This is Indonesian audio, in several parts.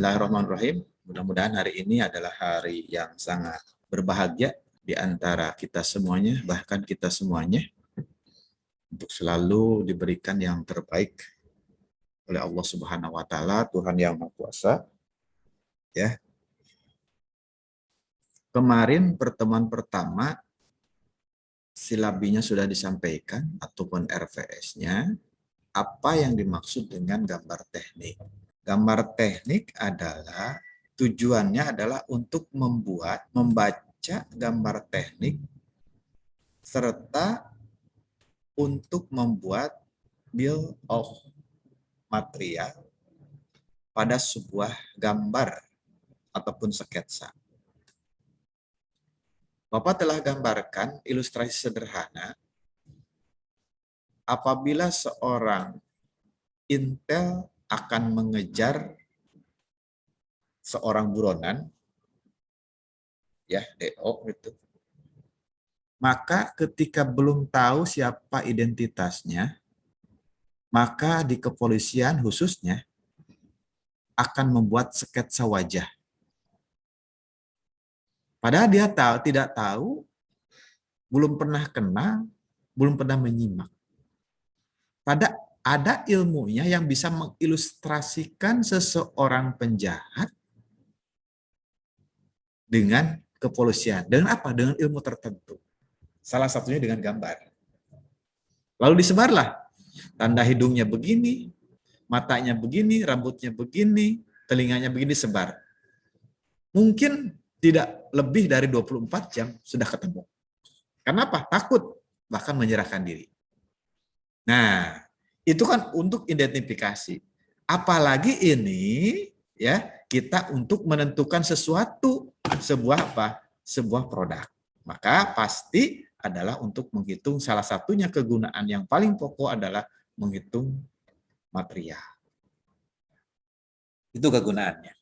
Bismillahirrahmanirrahim. Mudah-mudahan hari ini adalah hari yang sangat berbahagia di antara kita semuanya, bahkan kita semuanya, untuk selalu diberikan yang terbaik oleh Allah Subhanahu wa Ta'ala, Tuhan yang Maha Kuasa. Ya. Kemarin pertemuan pertama silabinya sudah disampaikan ataupun RVS-nya, apa yang dimaksud dengan gambar teknik. Gambar teknik adalah tujuannya adalah untuk membaca gambar teknik serta untuk membuat bill of material pada sebuah gambar ataupun sketsa. Bapak telah gambarkan ilustrasi sederhana apabila seorang intel akan mengejar seorang buronan, ya DO gitu. Maka ketika belum tahu siapa identitasnya, maka di kepolisian khususnya akan membuat sketsa wajah. Padahal dia tidak tahu, belum pernah kenal, belum pernah menyimak. Ada ilmunya yang bisa mengilustrasikan seseorang penjahat dengan kepolisian. Dengan apa? Dengan ilmu tertentu. Salah satunya dengan gambar. Lalu disebarlah. Tanda hidungnya begini, matanya begini, rambutnya begini, telinganya begini, sebar. Mungkin tidak lebih dari 24 jam sudah ketemu. Kenapa? Takut, bahkan menyerahkan diri. Nah, itu kan untuk identifikasi. Apalagi ini ya kita untuk menentukan sesuatu, sebuah apa? Sebuah produk. Maka pasti adalah untuk menghitung salah satunya kegunaan yang paling pokok adalah menghitung material. Itu kegunaannya.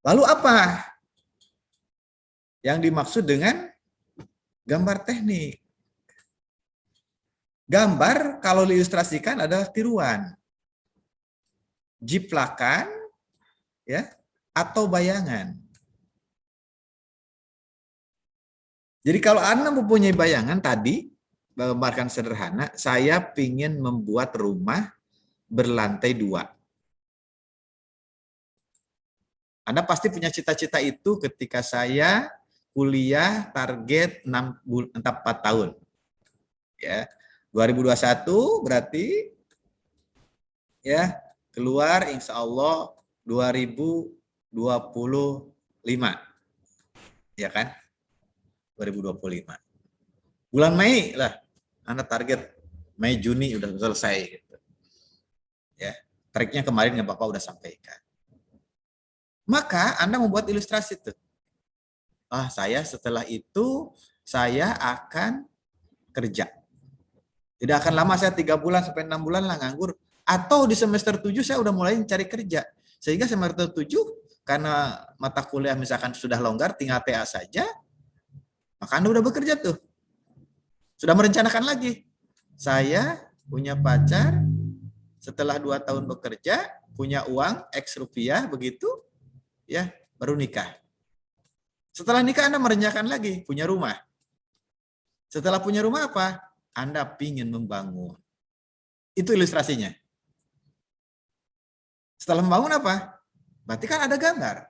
Lalu apa yang dimaksud dengan gambar teknik? Gambar kalau diilustrasikan adalah tiruan, jiplakan, ya, atau bayangan. Jadi kalau Anda mempunyai bayangan tadi, gambarkan sederhana, saya ingin membuat rumah berlantai 2. Anda pasti punya cita-cita itu ketika saya kuliah target 4 tahun. Ya. 2021 berarti ya keluar insya Allah 2025. Ya kan? 2025. Bulan Mei lah Anda target Mei Juni udah selesai gitu. Ya. Triknya kemarin yang Bapak udah sampaikan. Maka Anda membuat ilustrasi itu. Saya setelah itu saya akan kerja. Tidak akan lama, saya 3 bulan sampai 6 bulan lah nganggur. Atau di semester 7 saya udah mulai cari kerja. Sehingga semester 7 karena mata kuliah misalkan sudah longgar, tinggal TA saja, maka Anda udah bekerja tuh. Sudah merencanakan lagi. Saya punya pacar, setelah 2 tahun bekerja, punya uang X rupiah, begitu, ya baru nikah. Setelah nikah Anda merencanakan lagi, punya rumah. Setelah punya rumah apa? Anda ingin membangun. Itu ilustrasinya. Setelah membangun apa? Berarti kan ada gambar.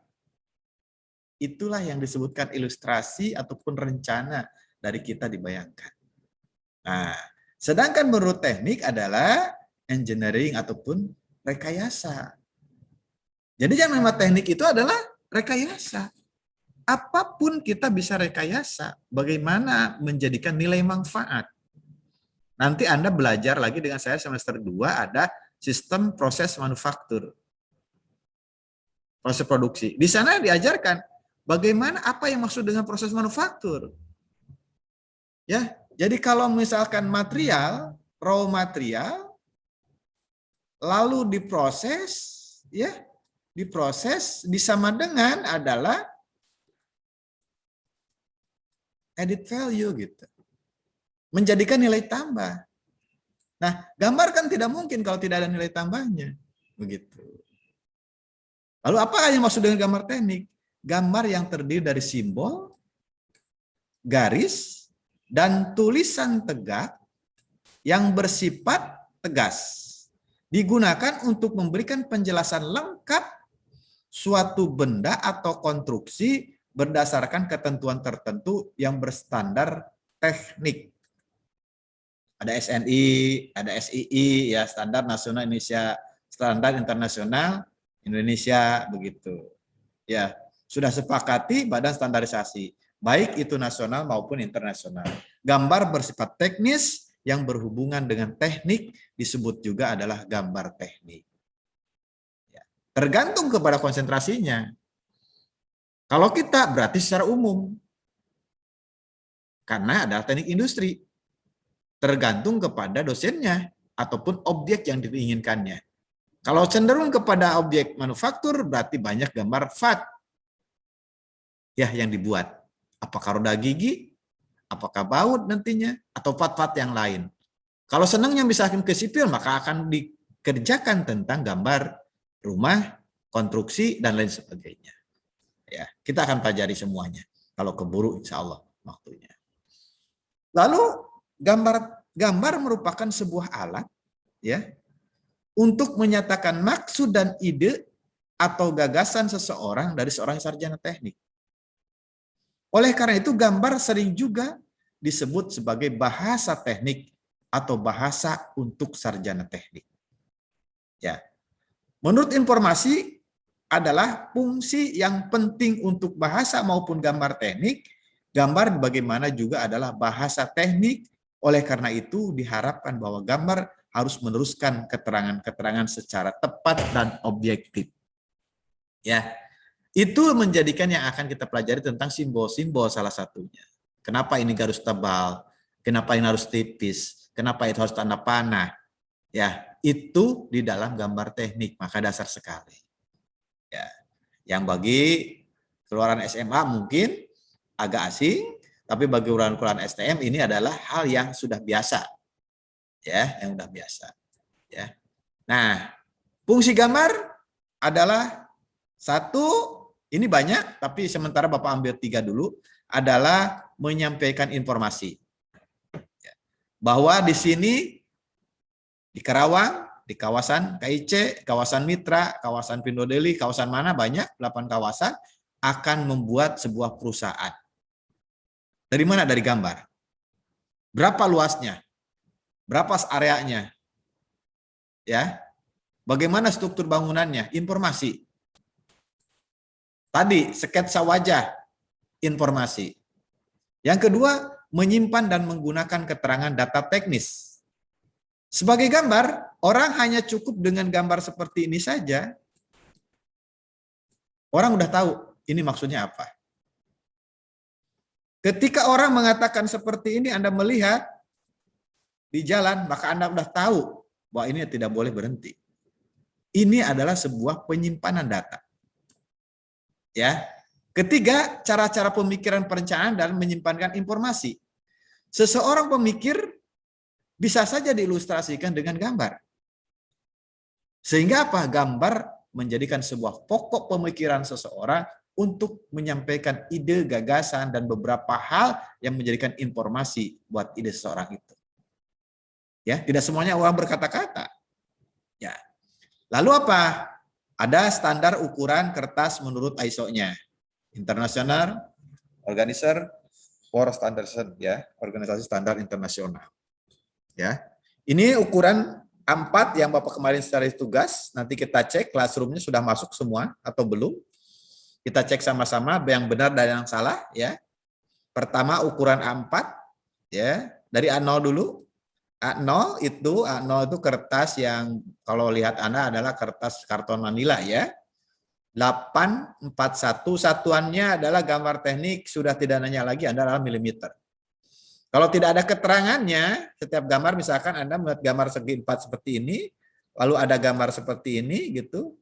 Itulah yang disebutkan ilustrasi ataupun rencana dari kita dibayangkan. Nah, sedangkan menurut teknik adalah engineering ataupun rekayasa. Jadi yang nama teknik itu adalah rekayasa. Apapun kita bisa rekayasa. Bagaimana menjadikan nilai manfaat. Nanti Anda belajar lagi dengan saya semester 2 ada sistem proses manufaktur. Proses produksi. Di sana diajarkan bagaimana apa yang maksud dengan proses manufaktur. Ya, jadi kalau misalkan material, raw material lalu diproses, ya, diproses disama dengan adalah added value gitu. Menjadikan nilai tambah. Nah, gambar kan tidak mungkin kalau tidak ada nilai tambahnya. Begitu. Lalu apa yang maksud dengan gambar teknik? Gambar yang terdiri dari simbol, garis, dan tulisan tegak yang bersifat tegas. Digunakan untuk memberikan penjelasan lengkap suatu benda atau konstruksi berdasarkan ketentuan tertentu yang berstandar teknik. Ada SNI, ada SII, ya standar nasional Indonesia, standar internasional Indonesia, begitu. Ya, sudah sepakati badan standarisasi, baik itu nasional maupun internasional. Gambar bersifat teknis yang berhubungan dengan teknik disebut juga adalah gambar teknik. Ya, tergantung kepada konsentrasinya. Kalau kita berarti secara umum, karena adalah teknik industri. Tergantung kepada dosennya ataupun objek yang diinginkannya. Kalau cenderung kepada objek manufaktur berarti banyak gambar VAT ya yang dibuat. Apakah roda gigi, apakah baut nantinya, atau VAT-VAT yang lain. Kalau senangnya misalkan ke sipil maka akan dikerjakan tentang gambar rumah, konstruksi dan lain sebagainya. Ya, kita akan pelajari semuanya. Kalau keburu insya Allah waktunya. Lalu gambar merupakan sebuah alat ya untuk menyatakan maksud dan ide atau gagasan seseorang dari seorang sarjana teknik. Oleh karena itu gambar sering juga disebut sebagai bahasa teknik atau bahasa untuk sarjana teknik. Ya. Menurut informasi adalah fungsi yang penting untuk bahasa maupun gambar teknik. Gambar bagaimana juga adalah bahasa teknik. Oleh karena itu diharapkan bahwa gambar harus meneruskan keterangan-keterangan secara tepat dan objektif. Ya, itu menjadikan yang akan kita pelajari tentang simbol-simbol salah satunya. Kenapa ini harus tebal? Kenapa ini harus tipis? Kenapa itu harus tanda panah? Ya, itu di dalam gambar teknik, maka dasar sekali. Ya, yang bagi keluaran SMA mungkin agak asing, tapi bagi keluaran STM ini adalah hal yang sudah biasa. Ya, yang sudah biasa. Ya. Nah, fungsi gambar adalah satu, ini banyak, tapi sementara Bapak ambil 3 dulu, adalah menyampaikan informasi. Bahwa di sini, di Karawang, di kawasan KIC, kawasan Mitra, kawasan Pindodeli, kawasan mana banyak, 8 kawasan, akan membuat sebuah perusahaan. Dari mana? Dari gambar. Berapa luasnya? Berapa areanya? Ya. Bagaimana struktur bangunannya? Informasi. Tadi sketsa wajah, informasi. Yang kedua, menyimpan dan menggunakan keterangan data teknis. Sebagai gambar, orang hanya cukup dengan gambar seperti ini saja. Orang udah tahu ini maksudnya apa. Ketika orang mengatakan seperti ini, Anda melihat di jalan, maka Anda udah tahu bahwa ini tidak boleh berhenti. Ini adalah sebuah penyimpanan data. Ya. Ketiga, cara-cara pemikiran perencanaan dan menyimpankan informasi. Seseorang pemikir bisa saja diilustrasikan dengan gambar. Sehingga apa? Gambar menjadikan sebuah pokok pemikiran seseorang untuk menyampaikan ide, gagasan, dan beberapa hal yang menjadikan informasi buat ide seseorang itu. Ya, tidak semuanya orang berkata-kata. Ya. Lalu apa? Ada standar ukuran kertas menurut ISO-nya. International Organizer for Standardization, ya, organisasi standar internasional. Ya. Ini ukuran A4 yang Bapak kemarin secara tugas, nanti kita cek classroom-nya sudah masuk semua atau belum. Kita cek sama-sama yang benar dan yang salah, ya. Pertama ukuran A4, ya, dari A0 dulu. A0 itu kertas yang kalau lihat Anda adalah kertas karton Manila, ya. 841 satuannya adalah gambar teknik, sudah tidak nanya lagi Anda adalah milimeter. Kalau tidak ada keterangannya, setiap gambar misalkan Anda melihat gambar segi 4 seperti ini, lalu ada gambar seperti ini gitu.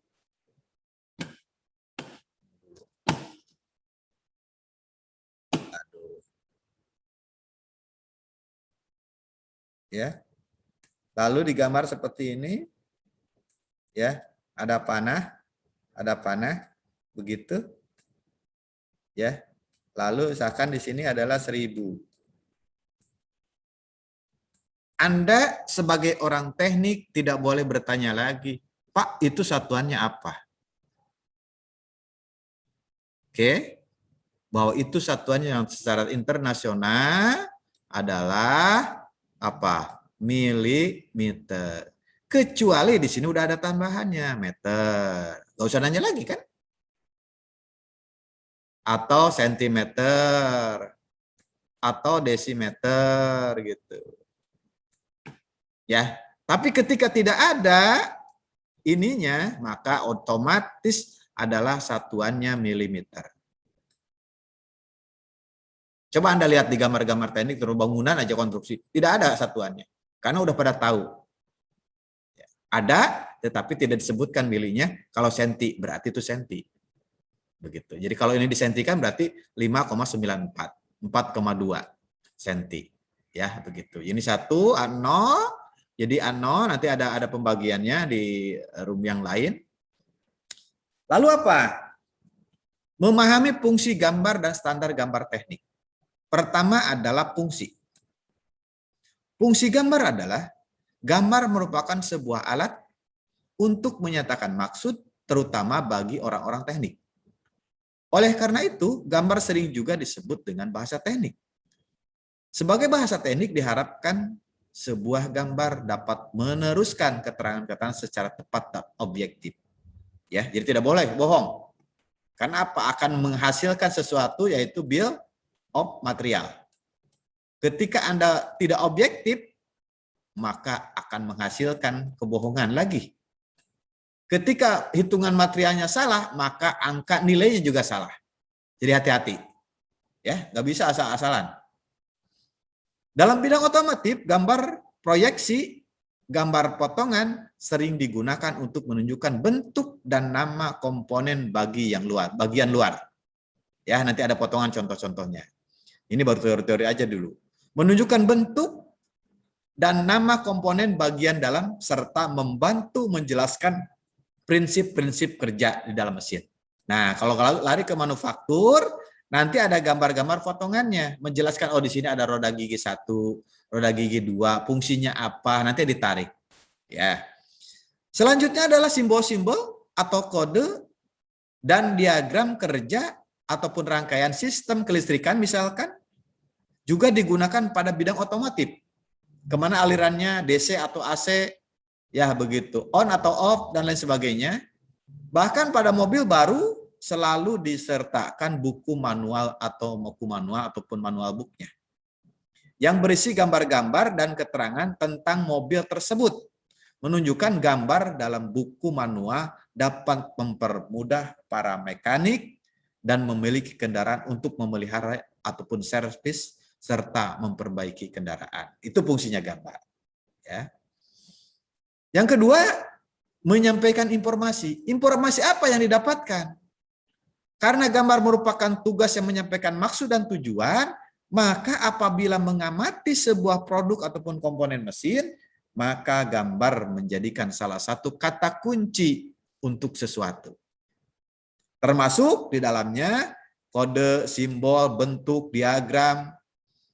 Ya. Lalu digambar seperti ini. Ya, ada panah, ada panah, begitu, ya. Lalu misalkan di sini adalah 1000. Anda sebagai orang teknik tidak boleh bertanya lagi, Pak, itu satuannya apa? Oke, bahwa itu satuannya yang secara internasional adalah apa? Milimeter. Kecuali di sini udah ada tambahannya, meter. Gak usah nanya lagi kan? Atau sentimeter, atau desimeter gitu. Ya, tapi ketika tidak ada ininya, maka otomatis adalah satuannya milimeter. Coba Anda lihat di gambar-gambar teknik bangunan aja konstruksi, tidak ada satuannya. Karena udah pada tahu. Ada, tetapi tidak disebutkan milinya. Kalau senti, berarti itu senti. Begitu. Jadi kalau ini disentikan berarti 5,94, 4,2 senti. Ya, begitu. Ini 1, A0, jadi A0 nanti ada pembagiannya di room yang lain. Lalu apa? Memahami fungsi gambar dan standar gambar teknik. Pertama adalah fungsi. Fungsi gambar adalah gambar merupakan sebuah alat untuk menyatakan maksud, terutama bagi orang-orang teknik. Oleh karena itu, gambar sering juga disebut dengan bahasa teknik. Sebagai bahasa teknik diharapkan sebuah gambar dapat meneruskan keterangan-keterangan secara tepat dan objektif. Ya, jadi tidak boleh bohong. Karena apa? Akan menghasilkan sesuatu yaitu bill of material. Ketika Anda tidak objektif, maka akan menghasilkan kebohongan lagi. Ketika hitungan materialnya salah, maka angka nilainya juga salah. Jadi hati-hati. Ya, nggak bisa asal-asalan. Dalam bidang otomotif, gambar proyeksi, gambar potongan sering digunakan untuk menunjukkan bentuk dan nama komponen bagian luar. Ya, nanti ada potongan contoh-contohnya. Ini baru teori-teori aja dulu. Menunjukkan bentuk dan nama komponen bagian dalam serta membantu menjelaskan prinsip-prinsip kerja di dalam mesin. Nah, kalau lari ke manufaktur, nanti ada gambar-gambar potongannya, menjelaskan oh di sini ada roda gigi 1, roda gigi 2, fungsinya apa, nanti ditarik. Ya. Selanjutnya adalah simbol-simbol atau kode dan diagram kerja ataupun rangkaian sistem kelistrikan misalkan juga digunakan pada bidang otomotif. Kemana alirannya, DC atau AC, ya begitu, on atau off dan lain sebagainya. Bahkan pada mobil baru selalu disertakan buku manual ataupun manual booknya yang berisi gambar-gambar dan keterangan tentang mobil tersebut. Menunjukkan gambar dalam buku manual dapat mempermudah para mekanik dan memiliki kendaraan untuk memelihara ataupun servis serta memperbaiki kendaraan. Itu fungsinya gambar. Ya. Yang kedua, menyampaikan informasi. Informasi apa yang didapatkan? Karena gambar merupakan tugas yang menyampaikan maksud dan tujuan, maka apabila mengamati sebuah produk ataupun komponen mesin, maka gambar menjadikan salah satu kata kunci untuk sesuatu. Termasuk di dalamnya kode, simbol, bentuk, diagram,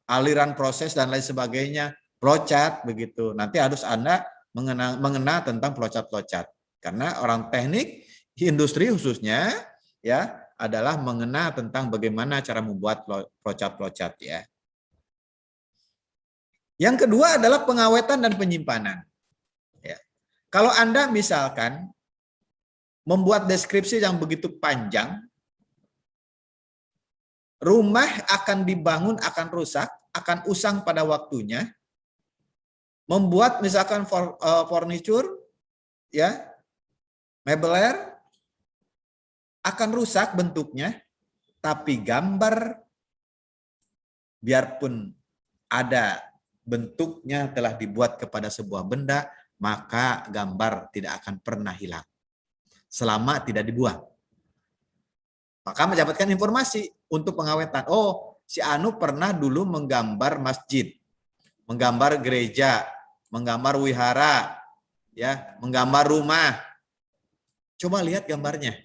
aliran proses dan lain sebagainya, flowchart begitu. Nanti harus Anda mengenal tentang flowchart. Karena orang teknik industri khususnya ya adalah mengenal tentang bagaimana cara membuat flowchart ya. Yang kedua adalah pengawetan dan penyimpanan. Ya. Kalau Anda misalkan membuat deskripsi yang begitu panjang, rumah akan dibangun, akan rusak, akan usang pada waktunya. Membuat misalkan furniture, ya, mebeler, akan rusak bentuknya, tapi gambar, biarpun ada bentuknya telah dibuat kepada sebuah benda, maka gambar tidak akan pernah hilang selama tidak dibuang. Maka mendapatkan informasi untuk pengawetan. Oh, si Anu pernah dulu menggambar masjid, menggambar gereja, menggambar wihara, ya, menggambar rumah. Coba lihat gambarnya.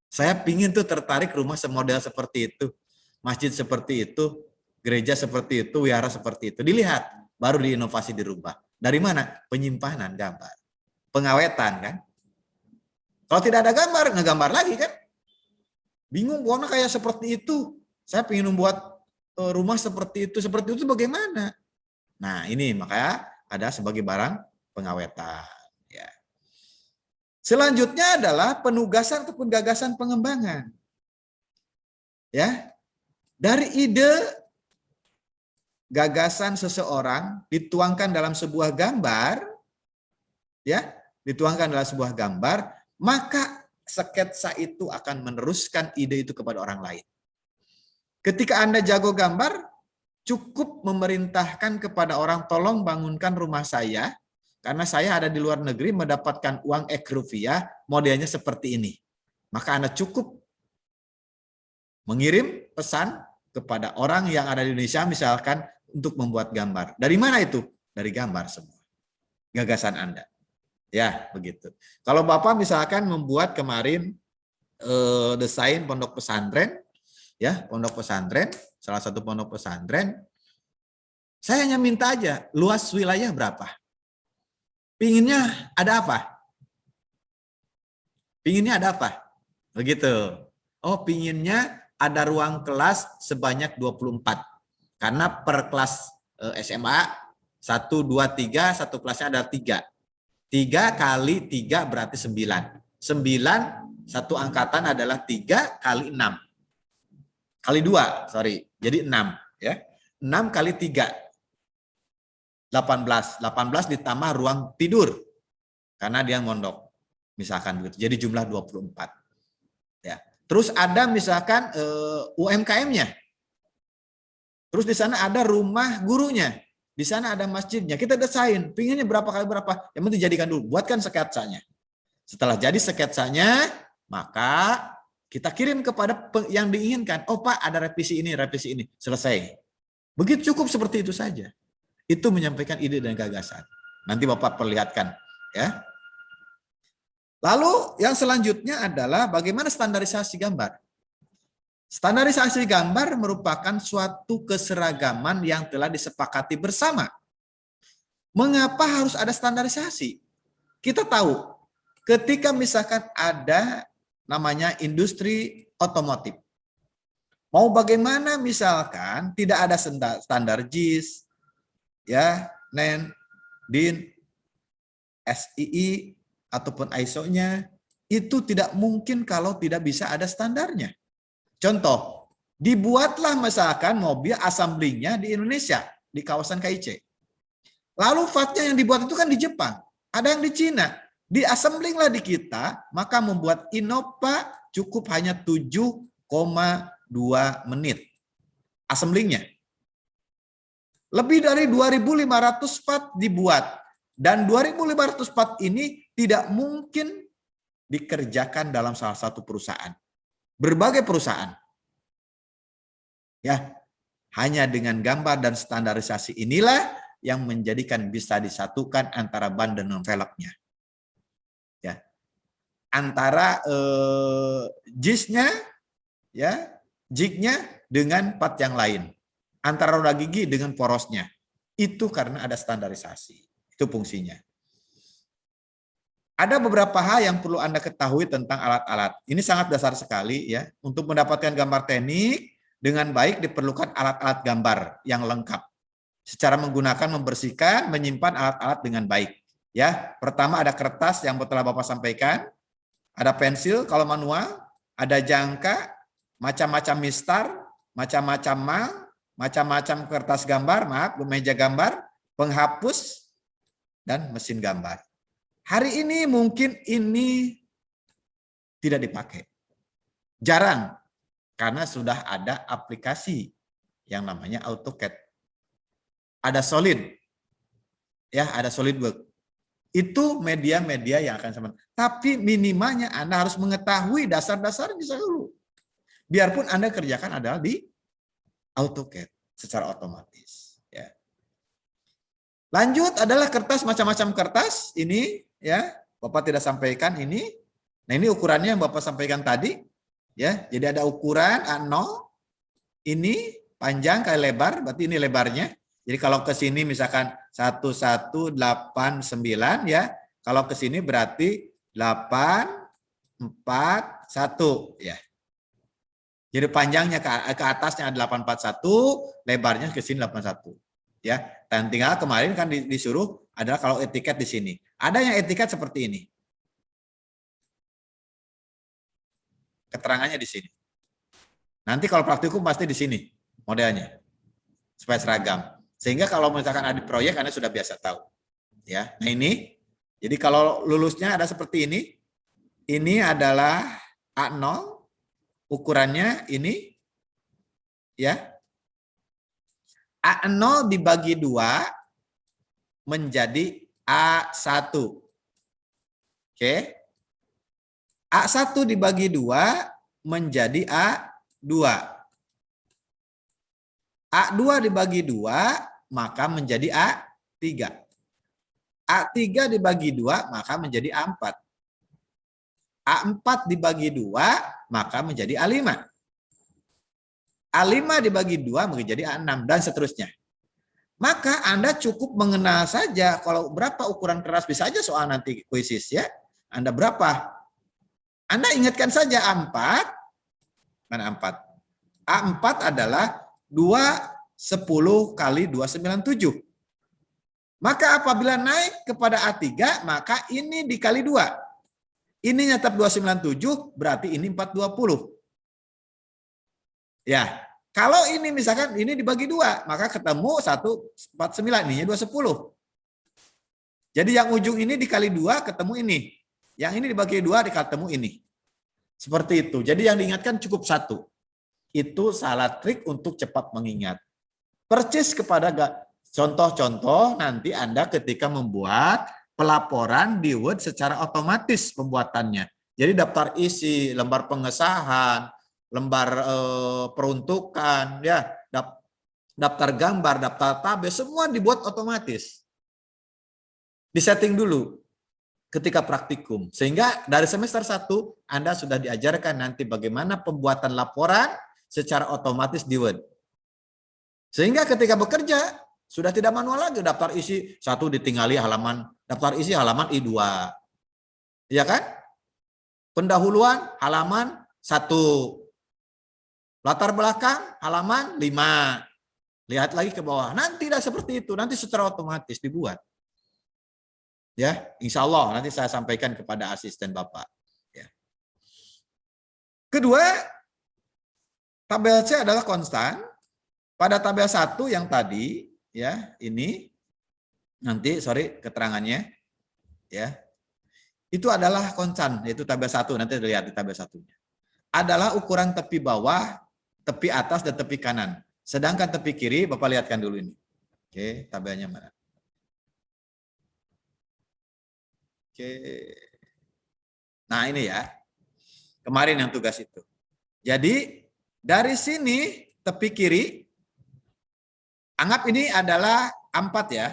Saya pingin tuh tertarik rumah semodel seperti itu, masjid seperti itu, gereja seperti itu, wihara seperti itu. Dilihat, baru diinovasi dirubah. Dari mana? Penyimpanan gambar. Pengawetan kan. Kalau tidak ada gambar, ngegambar lagi kan. Bingung, warna kayak seperti itu. Saya ingin membuat rumah seperti itu bagaimana? Nah ini makanya ada sebagai barang pengawetan. Ya. Selanjutnya adalah penugasan ataupun gagasan pengembangan. Ya, dari ide gagasan seseorang dituangkan dalam sebuah gambar, ya, dituangkan dalam sebuah gambar, maka sketsa itu akan meneruskan ide itu kepada orang lain. Ketika Anda jago gambar, cukup memerintahkan kepada orang, tolong bangunkan rumah saya, karena saya ada di luar negeri mendapatkan uang rupiah, modelnya seperti ini. Maka Anda cukup mengirim pesan kepada orang yang ada di Indonesia, misalkan untuk membuat gambar. Dari mana itu? Dari gambar semua. Gagasan Anda. Ya, begitu. Kalau Bapak misalkan membuat kemarin desain pondok pesantren, ya, pondok pesantren, salah satu pondok pesantren, saya hanya minta aja, luas wilayah berapa? Pinginnya ada apa? Pinginnya ada apa? Begitu. Oh, pinginnya ada ruang kelas sebanyak 24. Karena per kelas SMA 1, 2, 3, satu kelasnya ada 3. 3 kali 3 berarti 9. 9, satu angkatan adalah 3 kali 6. Kali 2, sorry. Jadi 6. Ya. 6 kali 3. 18. 18 ditambah ruang tidur. Karena dia mondok. Misalkan begitu. Jadi jumlah 24. Ya. Terus ada misalkan UMKM-nya. Terus di sana ada rumah gurunya. Di sana ada masjidnya. Kita desain. Pinginnya berapa kali berapa. Yang penting jadikan dulu. Buatkan sketsanya. Setelah jadi sketsanya, maka kita kirim kepada yang diinginkan. Oh Pak, ada revisi ini, revisi ini. Selesai. Begitu cukup seperti itu saja. Itu menyampaikan ide dan gagasan. Nanti Bapak perlihatkan. Ya. Lalu yang selanjutnya adalah bagaimana standarisasi gambar. Standarisasi gambar merupakan suatu keseragaman yang telah disepakati bersama. Mengapa harus ada standarisasi? Kita tahu, ketika misalkan ada namanya industri otomotif. Mau bagaimana misalkan tidak ada standar JIS, ya, NEN, DIN, SII, ataupun ISO-nya, itu tidak mungkin kalau tidak bisa ada standarnya. Contoh, dibuatlah misalkan mobil assemblingnya di Indonesia, di kawasan KIC. Lalu fatnya yang dibuat itu kan di Jepang, ada yang di Cina, di assemblinglah di kita, maka membuat Innova cukup hanya 7,2 menit. Assemblingnya. Lebih dari 2.500 part dibuat, dan 2.500 part ini tidak mungkin dikerjakan dalam salah satu perusahaan. Berbagai perusahaan. Ya, hanya dengan gambar dan standarisasi inilah yang menjadikan bisa disatukan antara ban dan non-velgnya. Ya. Antara JIS-nya, ya, jig-nya dengan part yang lain. Antara roda gigi dengan porosnya. Itu karena ada standarisasi. Itu fungsinya. Ada beberapa hal yang perlu Anda ketahui tentang alat-alat. Ini sangat dasar sekali ya. Untuk mendapatkan gambar teknik dengan baik diperlukan alat-alat gambar yang lengkap. Secara menggunakan, membersihkan, menyimpan alat-alat dengan baik. Ya, pertama ada kertas yang telah Bapak sampaikan, ada pensil kalau manual, ada jangka, macam-macam mistar, macam-macam mal, macam-macam kertas gambar, maaf, meja gambar, penghapus, dan mesin gambar. Hari ini mungkin ini tidak dipakai. Jarang. Karena sudah ada aplikasi yang namanya AutoCAD. Ada Solid. Ya, ada SolidWorks. Itu media-media yang akan sama. Tapi minimalnya Anda harus mengetahui dasar-dasar bisa dulu. Biarpun Anda kerjakan adalah di AutoCAD secara otomatis. Ya. Lanjut adalah kertas, macam-macam kertas. Ini ya, Bapak tidak sampaikan ini. Nah, ini ukurannya yang Bapak sampaikan tadi. Ya, jadi ada ukuran A0 ini panjang kali lebar, berarti ini lebarnya. Jadi kalau ke sini misalkan 1189 ya, kalau ke sini berarti 841 ya. Jadi panjangnya ke atasnya ada 841, lebarnya ke sini 81 ya. Dan tinggal kemarin kan disuruh adalah kalau etiket di sini. Ada yang etiket seperti ini. Keterangannya di sini. Nanti kalau praktikum pasti di sini modelnya. Supaya seragam. Sehingga kalau misalkan ada proyek Anda sudah biasa tahu. Ya. Nah ini, jadi kalau lulusnya ada seperti ini. Ini adalah A0, ukurannya ini, ya. A0 dibagi 2 menjadi A1. Oke. A1 dibagi 2 menjadi A2. A2 dibagi 2 maka menjadi A3. A3 dibagi 2 maka menjadi A4. A4 dibagi 2 maka menjadi A5. A5 dibagi 2 menjadi A6 dan seterusnya. Maka Anda cukup mengenal saja kalau berapa ukuran keras, bisa aja soal nanti kuisis ya. Anda berapa? Anda ingatkan saja A4. Mana A4? A4 adalah 210 kali 297. Maka apabila naik kepada A3, maka ini dikali 2. Ini nyetap 297, berarti ini 420. Ya, kalau ini misalkan ini dibagi 2, maka ketemu 149, ininya 210. Jadi yang ujung ini dikali 2 ketemu ini. Yang ini dibagi 2 ketemu ini. Seperti itu. Jadi yang diingatkan cukup 1. Itu salah trik untuk cepat mengingat. Percis kepada contoh-contoh nanti Anda ketika membuat pelaporan di Word secara otomatis pembuatannya. Jadi daftar isi, lembar pengesahan, lembar peruntukan, ya, daftar gambar, daftar tabel, semua dibuat otomatis. Disetting dulu ketika praktikum. Sehingga dari semester 1 Anda sudah diajarkan nanti bagaimana pembuatan laporan secara otomatis di Word. Sehingga ketika bekerja sudah tidak manual lagi, daftar isi 1 ditinggali halaman, daftar isi halaman I2. Iya kan? Pendahuluan halaman 1. Latar belakang halaman 5. Lihat lagi ke bawah. Nanti tidak seperti itu, nanti secara otomatis dibuat. Ya, insya Allah nanti saya sampaikan kepada asisten Bapak. Ya. Kedua, tabel C adalah konstan. Pada tabel 1 yang tadi, ya, ini nanti keterangannya, ya, itu adalah konstan, yaitu tabel 1, nanti lihat di tabel 1-nya. Adalah ukuran tepi bawah, tepi atas, dan tepi kanan. Sedangkan tepi kiri, Bapak lihatkan dulu ini. Oke, tabelnya mana? Oke. Nah ini ya, kemarin yang tugas itu. Jadi dari sini tepi kiri, anggap ini adalah A4 ya,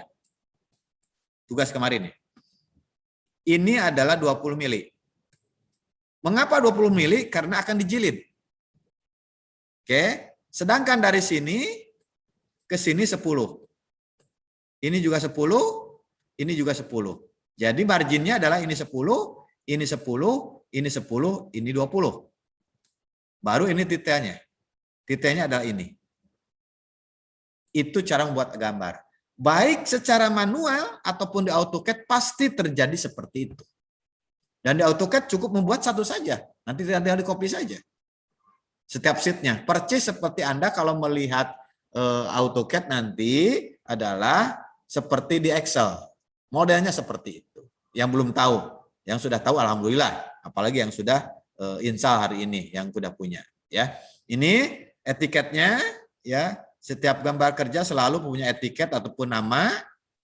tugas kemarin ya. Ini adalah 20 mili. Mengapa 20 mili? Karena akan dijilid. Oke, sedangkan dari sini ke sini 10. Ini juga 10, ini juga 10. Jadi marginnya adalah ini 10, ini 10, ini 10, ini 20. Baru ini titiknya. Titiknya adalah ini. Itu cara membuat gambar. Baik secara manual ataupun di AutoCAD pasti terjadi seperti itu. Dan di AutoCAD cukup membuat satu saja. Nanti tinggal di copy saja. Setiap sheet-nya. Persis seperti Anda kalau melihat AutoCAD nanti adalah seperti di Excel. Modelnya seperti itu. Yang belum tahu. Yang sudah tahu alhamdulillah. Apalagi yang sudah install hari ini. Yang sudah punya. Ya, ini etiketnya ya. Setiap gambar kerja selalu punya etiket ataupun nama,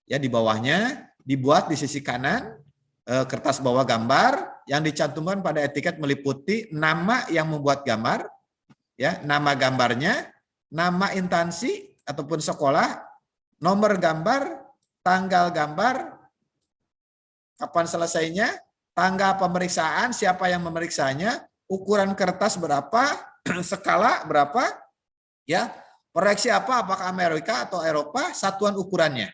ya di bawahnya dibuat di sisi kanan kertas bawah gambar yang dicantumkan pada etiket meliputi nama yang membuat gambar, ya nama gambarnya, nama instansi ataupun sekolah, nomor gambar, tanggal gambar, kapan selesainya, tanggal pemeriksaan, siapa yang memeriksanya, ukuran kertas berapa, skala berapa, ya, proyeksi apa, apakah Amerika atau Eropa, satuan ukurannya.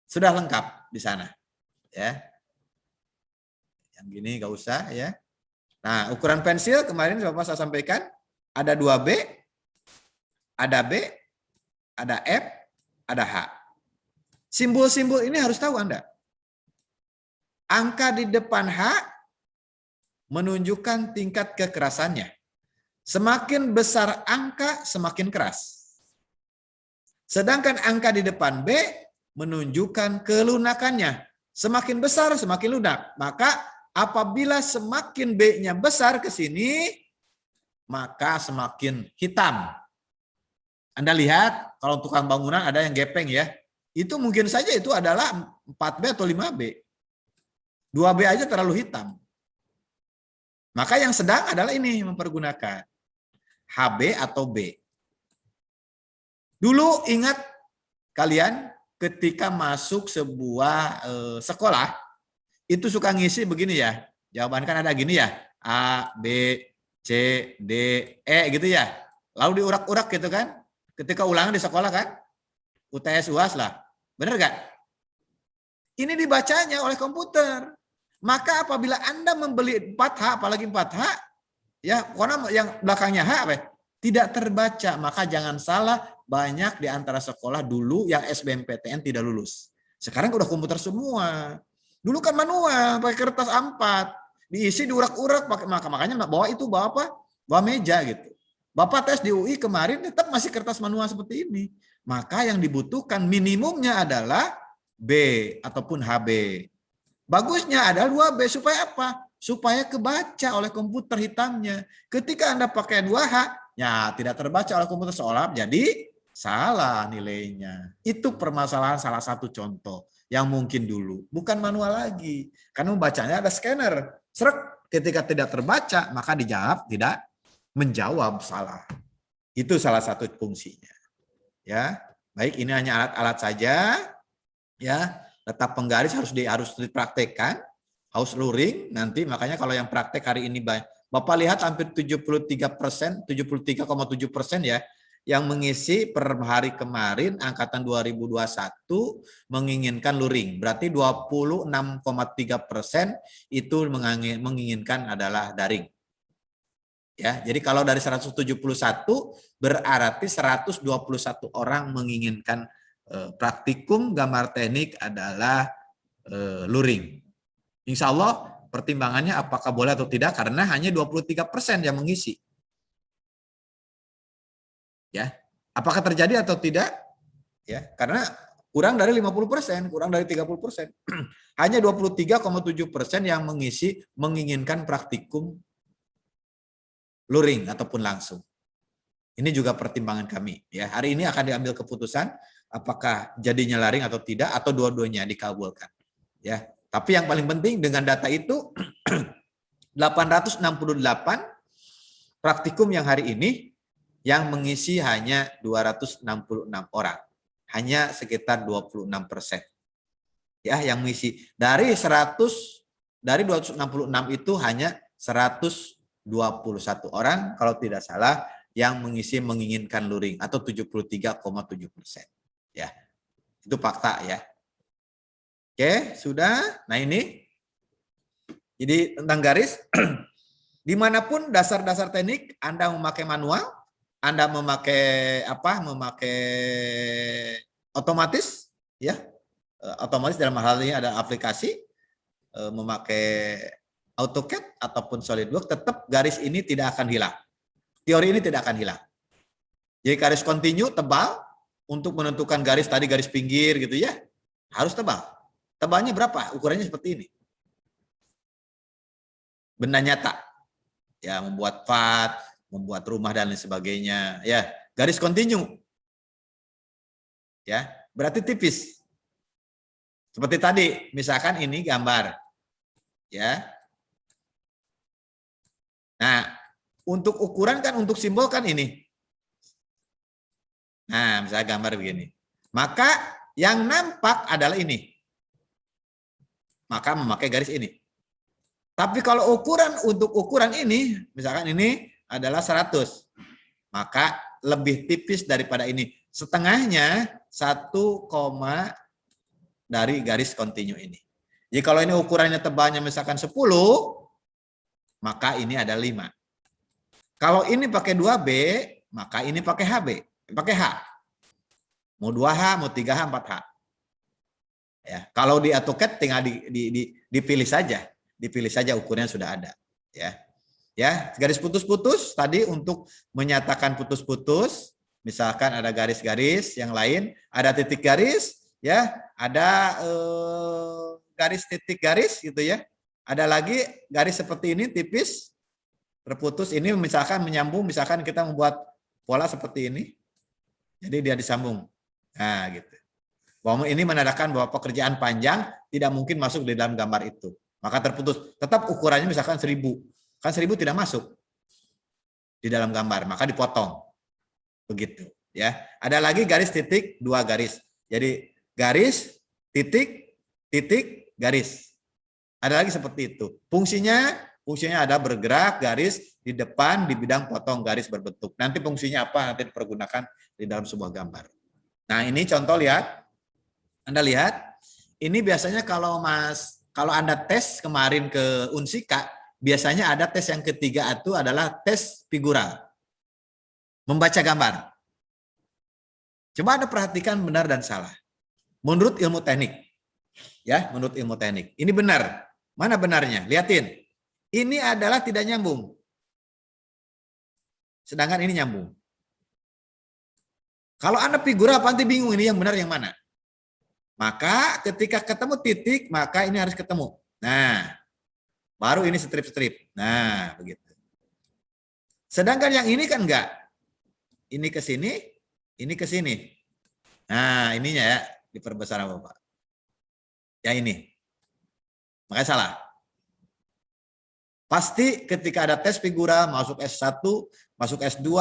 Sudah lengkap di sana, ya. Yang gini nggak usah, ya. Nah, ukuran pensil kemarin Bapak saya sampaikan ada 2B, ada B, ada F, ada H. Simbol-simbol ini harus tahu Anda. Angka di depan H menunjukkan tingkat kekerasannya. Semakin besar angka, semakin keras. Sedangkan angka di depan B menunjukkan kelunakannya. Semakin besar, semakin lunak. Maka apabila semakin B-nya besar ke sini, maka semakin hitam. Anda lihat, kalau tukang bangunan ada yang gepeng ya. Itu mungkin saja itu adalah 4B atau 5B. 2B aja terlalu hitam. Maka yang sedang adalah ini mempergunakan HB atau B. Dulu ingat kalian ketika masuk sebuah sekolah, itu suka ngisi begini ya. Jawaban kan ada gini ya. A, B, C, D, E gitu ya. Lalu diurak-urak gitu kan. Ketika ulangan di sekolah kan. UTS UAS lah. Benar gak? Ini dibacanya oleh komputer. Maka apabila Anda membeli 4H, apalagi 4H, ya, karena yang belakangnya H apa? Tidak terbaca. Maka jangan salah, banyak di antara sekolah dulu yang SBMPTN tidak lulus. Sekarang udah komputer semua. Dulu kan manual, pakai kertas A4, diisi diurak-urak, makanya bawa itu bawa apa? Bawa meja gitu. Bapak tes di UI kemarin tetap masih kertas manual seperti ini. Maka yang dibutuhkan minimumnya adalah B ataupun HB. Bagusnya ada 2B supaya apa? Supaya kebaca oleh komputer hitamnya. Ketika Anda pakai 2H, ya tidak terbaca oleh komputer seolah jadi salah nilainya. Itu permasalahan salah satu contoh yang mungkin dulu. Bukan manual lagi. Karena membacanya ada scanner. Srek, ketika tidak terbaca, maka dijawab tidak menjawab salah. Itu salah satu fungsinya. Ya, baik ini hanya alat-alat saja. Ya, letak penggaris harus dipraktekkan, harus luring nanti. Makanya kalau yang praktek hari ini Bapak lihat hampir 73%, 73,7% ya yang mengisi per hari kemarin angkatan 2021 menginginkan luring. Berarti 26,3% itu menginginkan adalah daring. Ya, jadi kalau dari 171 berarti 121 orang menginginkan praktikum gambar teknik adalah luring. Insya Allah pertimbangannya apakah boleh atau tidak karena hanya 23% yang mengisi. Ya, apakah terjadi atau tidak? Ya, karena kurang dari 50%, kurang dari 30%. Hanya 23,7% yang mengisi menginginkan praktikum luring ataupun langsung. Ini juga pertimbangan kami. Ya, hari ini akan diambil keputusan apakah jadinya laring atau tidak atau dua-duanya dikabulkan. Ya, tapi yang paling penting dengan data itu 868 praktikum yang hari ini yang mengisi hanya 266 orang. Hanya sekitar 26%. Ya, yang mengisi dari 266 itu hanya 121 orang kalau tidak salah yang mengisi menginginkan luring atau 73,7%. Ya, itu fakta ya. Oke, sudah. Nah ini, jadi tentang garis, dimanapun dasar-dasar teknik Anda memakai manual, Anda memakai apa? Memakai otomatis, ya, otomatis dalam hal ini ada aplikasi, memakai AutoCAD ataupun SolidWorks, tetap garis ini tidak akan hilang. Teori ini tidak akan hilang. Jadi garis kontinu tebal untuk menentukan garis tadi garis pinggir gitu ya, harus tebal. Tebalnya berapa? Ukurannya seperti ini. Benda nyata. Ya, membuat vat, membuat rumah dan lain sebagainya. Ya, garis kontinu. Ya, berarti tipis. Seperti tadi, misalkan ini gambar. Ya. Nah, untuk ukuran kan, untuk simbol kan ini. Nah, misalnya gambar begini. Maka yang nampak adalah ini. Maka memakai garis ini. Tapi kalau untuk ukuran ini, misalkan ini adalah 100, maka lebih tipis daripada ini. Setengahnya 1, dari garis kontinu ini. Jadi kalau ini ukurannya tebalnya misalkan 10, maka ini ada 5. Kalau ini pakai 2B, maka ini pakai HB, pakai H. Mau 2H, mau 3H, 4H. Ya, kalau di AutoCAD tinggal dipilih saja. Dipilih saja ukurannya sudah ada, ya garis putus-putus tadi untuk menyatakan putus-putus, misalkan ada garis-garis yang lain, ada titik garis, ya ada garis titik garis gitu ya, ada lagi garis seperti ini tipis terputus, ini misalkan menyambung, misalkan kita membuat pola seperti ini, jadi dia disambung, nah gitu. Bahwa ini menandakan bahwa pekerjaan panjang tidak mungkin masuk di dalam gambar itu. Maka terputus. Tetap ukurannya misalkan 1000. Kan 1000 tidak masuk di dalam gambar, maka dipotong. Begitu, ya. Ada lagi garis titik, 2 garis. Jadi garis titik titik garis. Ada lagi seperti itu. Fungsinya ada bergerak garis di depan di bidang potong garis berbentuk. Nanti fungsinya apa? Nanti dipergunakan di dalam sebuah gambar. Nah, ini contoh, lihat. Anda lihat, ini biasanya kalau Anda tes kemarin ke Unsika, biasanya ada tes yang ketiga itu adalah tes figural. Membaca gambar. Coba Anda perhatikan benar dan salah. Menurut ilmu teknik. Ya, menurut ilmu teknik. Ini benar. Mana benarnya? Lihatin. Ini adalah tidak nyambung. Sedangkan ini nyambung. Kalau Anda figural pasti bingung ini yang benar yang mana. Maka ketika ketemu titik, maka ini harus ketemu. Nah, baru ini strip-strip. Nah, begitu. Sedangkan yang ini kan enggak. Ini ke sini, ini ke sini. Nah, ininya ya, diperbesar sama Bapak. Yang ini. Makanya salah. Pasti ketika ada tes figural, masuk S1, masuk S2,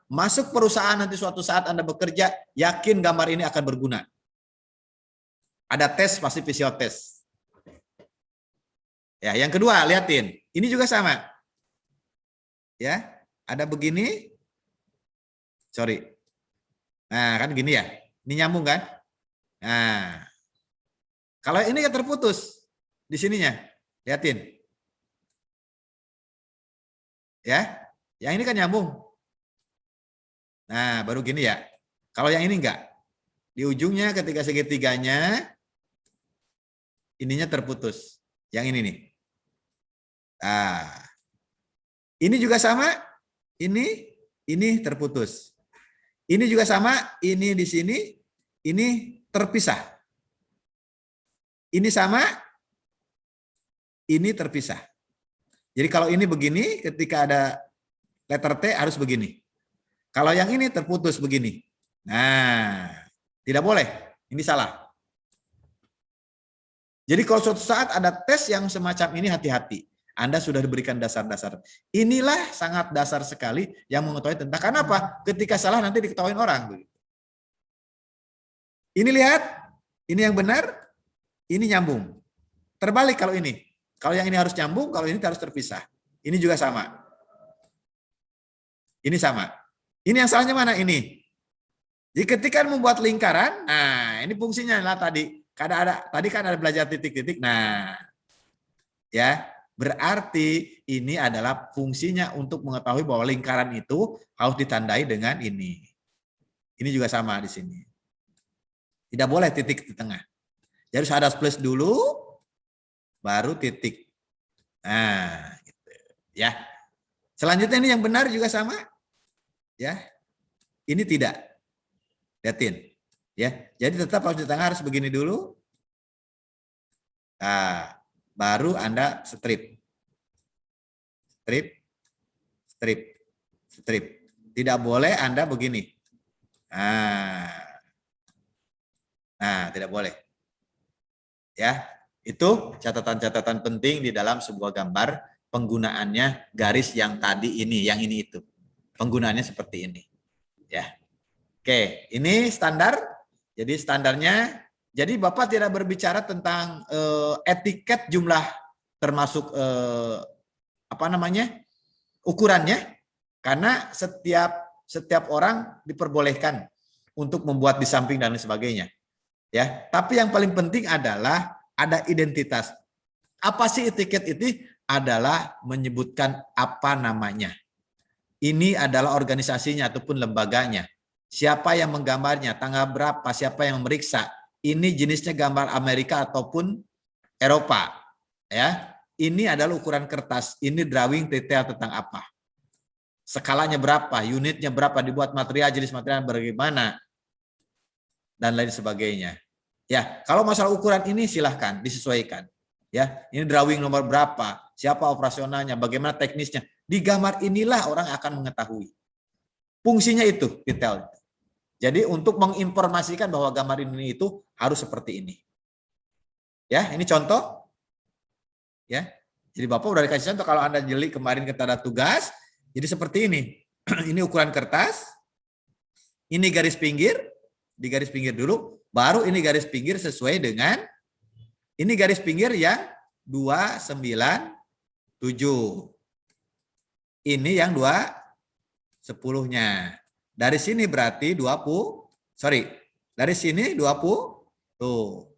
masuk perusahaan nanti suatu saat Anda bekerja, yakin gambar ini akan berguna. Ada tes, pasti visual test. Ya, yang kedua, lihatin. Ini juga sama. Ya, ada begini. Sorry. Nah, kan gini ya. Ini nyambung kan? Nah. Kalau ini kan terputus di sininya. Lihatin. Ya. Yang ini kan nyambung. Nah, baru gini ya. Kalau yang ini enggak. Di ujungnya ketika segitiganya ininya terputus. Yang ini nih. Nah, ini juga sama. Ini terputus. Ini juga sama. Ini di sini. Ini terpisah. Ini sama. Ini terpisah. Jadi kalau ini begini, ketika ada letter T harus begini. Kalau yang ini terputus begini. Nah, tidak boleh. Ini salah. Jadi kalau suatu saat ada tes yang semacam ini, hati-hati. Anda sudah diberikan dasar-dasar. Inilah sangat dasar sekali yang mengetahui tentang kenapa ketika salah nanti diketahui orang. Ini lihat, ini yang benar, ini nyambung. Terbalik kalau ini. Kalau yang ini harus nyambung, kalau ini harus terpisah. Ini juga sama. Ini sama. Ini yang salahnya mana? Ini. Jadi ketika membuat lingkaran, nah ini fungsinya lah tadi. Tadi kan ada belajar titik-titik. Nah, ya berarti ini adalah fungsinya untuk mengetahui bahwa lingkaran itu harus ditandai dengan ini. Ini juga sama di sini. Tidak boleh titik di tengah. Jadi harus ada plus dulu, baru titik. Nah, gitu. Ya. Selanjutnya ini yang benar juga sama. Ya. Ini tidak. Lihatin. Ya, jadi tetap harus di tengah, harus begini dulu. Nah, baru Anda strip. Strip. Strip. Strip. Tidak boleh Anda begini. Nah, tidak boleh. Ya, itu catatan-catatan penting di dalam sebuah gambar, penggunaannya garis yang tadi ini, yang ini itu. Penggunaannya seperti ini. Ya. Oke, ini standar. Jadi standarnya, jadi Bapak tidak berbicara tentang etiket jumlah termasuk apa namanya ukurannya, karena setiap orang diperbolehkan untuk membuat di samping dan lain sebagainya. Ya, tapi yang paling penting adalah ada identitas. Apa sih etiket itu? Adalah menyebutkan apa namanya. Ini adalah organisasinya ataupun lembaganya. Siapa yang menggambarnya, tanggal berapa, siapa yang memeriksa. Ini jenisnya gambar Amerika ataupun Eropa. Ya, ini adalah ukuran kertas. Ini drawing detail tentang apa. Skalanya berapa, unitnya berapa, dibuat material, jenis material bagaimana, dan lain sebagainya. Ya, kalau masalah ukuran ini silahkan disesuaikan. Ya, ini drawing nomor berapa, siapa operasionalnya, bagaimana teknisnya. Di gambar inilah orang akan mengetahui. Fungsinya itu detail. Jadi untuk menginformasikan bahwa gambar ini itu harus seperti ini. Ya, ini contoh. Ya, jadi Bapak udah dikasih contoh kalau Anda jeli kemarin kita ada tugas. Jadi seperti ini. Ini ukuran kertas. Ini garis pinggir. Di garis pinggir dulu. Baru ini garis pinggir sesuai dengan. Ini garis pinggir yang 297. Ini yang 210-nya. Dari sini berarti 20. Sorry. Dari sini 20. Tuh.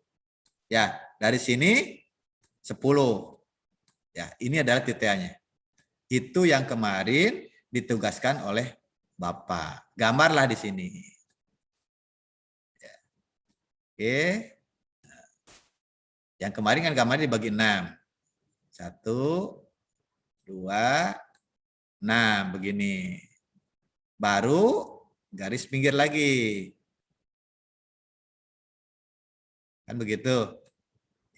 Ya. Dari sini 10. Ya. Ini adalah titiknya. Itu yang kemarin ditugaskan oleh Bapak. Gambarlah di sini. Ya. Oke. Yang kemarin kan gambarnya dibagi 6. 1, 2, 6. Begini. Baru garis pinggir lagi. Kan begitu.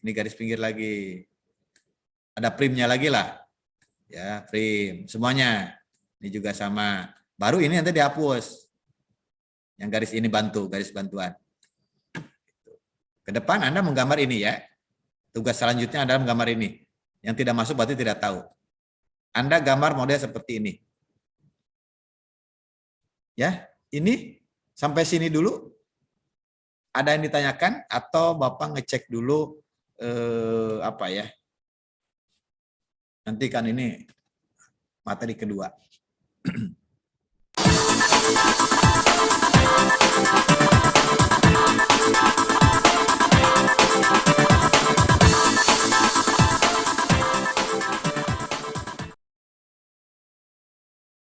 Ini garis pinggir lagi. Ada primnya lagi lah. Ya, prim semuanya. Ini juga sama. Baru ini nanti dihapus. Yang garis ini garis bantuan. Ke depan Anda menggambar ini ya. Tugas selanjutnya adalah menggambar ini. Yang tidak masuk berarti tidak tahu. Anda gambar model seperti ini. Ya, ini sampai sini dulu. Ada yang ditanyakan atau Bapak ngecek dulu apa ya? Nanti kan ini materi kedua.